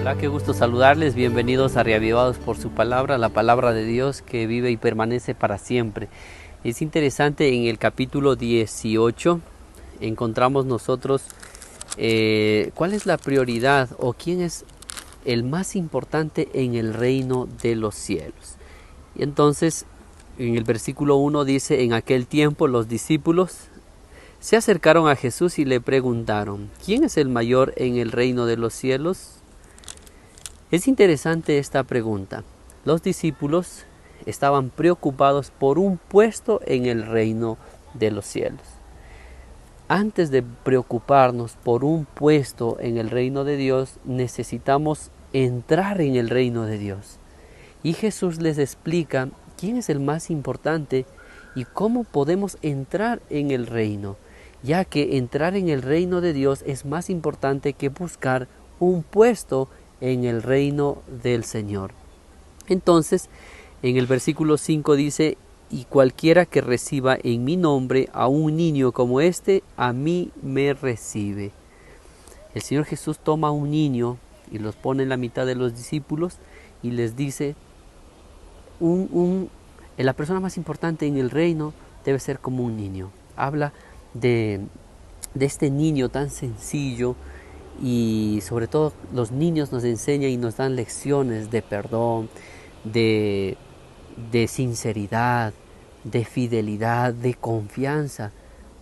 Hola, qué gusto saludarles, bienvenidos a Reavivados por su palabra, la palabra de Dios que vive y permanece para siempre. Es interesante, en el capítulo 18 encontramos nosotros cuál es la prioridad o quién es el más importante en el reino de los cielos. Y entonces en el versículo 1 dice: en aquel tiempo los discípulos se acercaron a Jesús y le preguntaron: ¿quién es el mayor en el reino de los cielos? Es interesante esta pregunta. Los discípulos estaban preocupados por un puesto en el reino de los cielos. Antes de preocuparnos por un puesto en el reino de Dios, necesitamos entrar en el reino de Dios. Y Jesús les explica quién es el más importante y cómo podemos entrar en el reino, ya que entrar en el reino de Dios es más importante que buscar un puesto en el reino del Señor. Entonces, en el versículo 5 dice: y cualquiera que reciba en mi nombre a un niño como este, a mí me recibe. El Señor Jesús toma a un niño y los pone en la mitad de los discípulos y les dice: la persona más importante en el reino debe ser como un niño. Habla de este niño tan sencillo, y sobre todo los niños nos enseñan y nos dan lecciones de perdón, de sinceridad, de fidelidad, de confianza.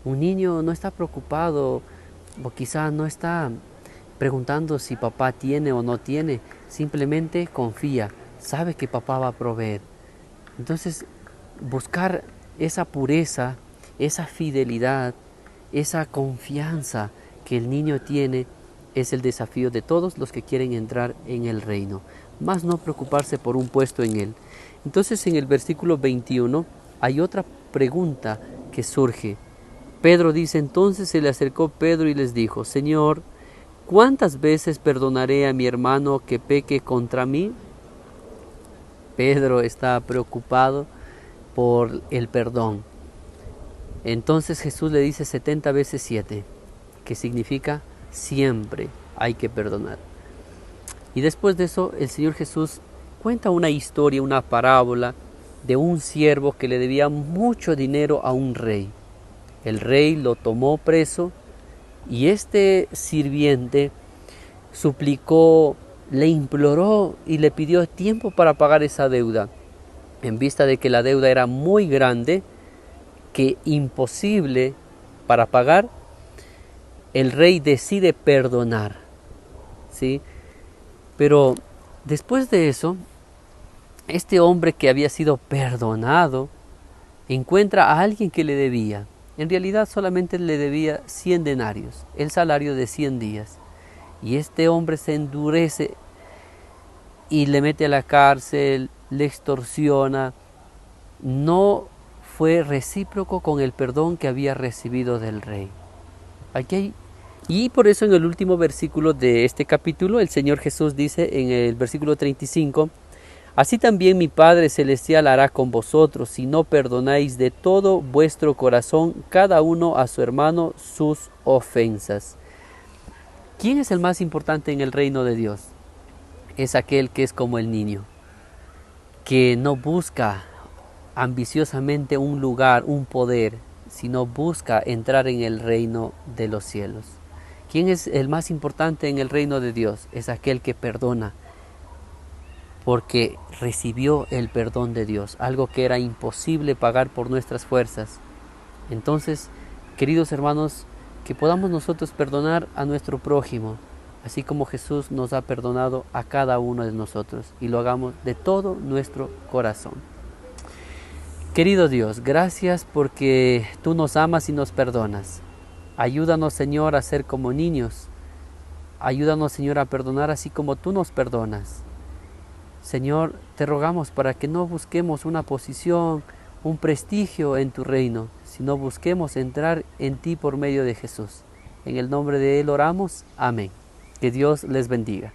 Un niño no está preocupado o quizá no está preguntando si papá tiene o no tiene, simplemente confía, sabe que papá va a proveer. Entonces, buscar esa pureza, esa fidelidad, esa confianza que el niño tiene es el desafío de todos los que quieren entrar en el reino, más no preocuparse por un puesto en él. Entonces, en el versículo 21 hay otra pregunta que surge. Pedro dice: entonces se le acercó Pedro y les dijo: Señor, ¿cuántas veces perdonaré a mi hermano que peque contra mí? Pedro está preocupado por el perdón. Entonces Jesús le dice 70 veces 7, que significa siempre hay que perdonar. Y después de eso, el Señor Jesús cuenta una historia, una parábola de un siervo que le debía mucho dinero a un rey. El rey lo tomó preso y este sirviente suplicó, le imploró y le pidió tiempo para pagar esa deuda. En vista de que la deuda era muy grande, que imposible para pagar, el rey decide perdonar, ¿sí? Pero después de eso, este hombre que había sido perdonado encuentra a alguien que le debía. En realidad solamente le debía 100 denarios, el salario de 100 días. Y este hombre se endurece y le mete a la cárcel, le extorsiona. No fue recíproco con el perdón que había recibido del rey. Y por eso en el último versículo de este capítulo, el Señor Jesús dice en el versículo 35: así también mi Padre Celestial hará con vosotros, si no perdonáis de todo vuestro corazón cada uno a su hermano sus ofensas. ¿Quién es el más importante en el reino de Dios? Es aquel que es como el niño, que no busca ambiciosamente un lugar, un poder, sino busca entrar en el reino de los cielos. ¿Quién es el más importante en el reino de Dios? Es aquel que perdona, porque recibió el perdón de Dios, algo que era imposible pagar por nuestras fuerzas. Entonces, queridos hermanos, que podamos nosotros perdonar a nuestro prójimo, así como Jesús nos ha perdonado a cada uno de nosotros, y lo hagamos de todo nuestro corazón. Querido Dios, gracias porque tú nos amas y nos perdonas. Ayúdanos, Señor, a ser como niños. Ayúdanos, Señor, a perdonar así como tú nos perdonas. Señor, te rogamos para que no busquemos una posición, un prestigio en tu reino, sino busquemos entrar en ti por medio de Jesús. En el nombre de Él oramos. Amén. Que Dios les bendiga.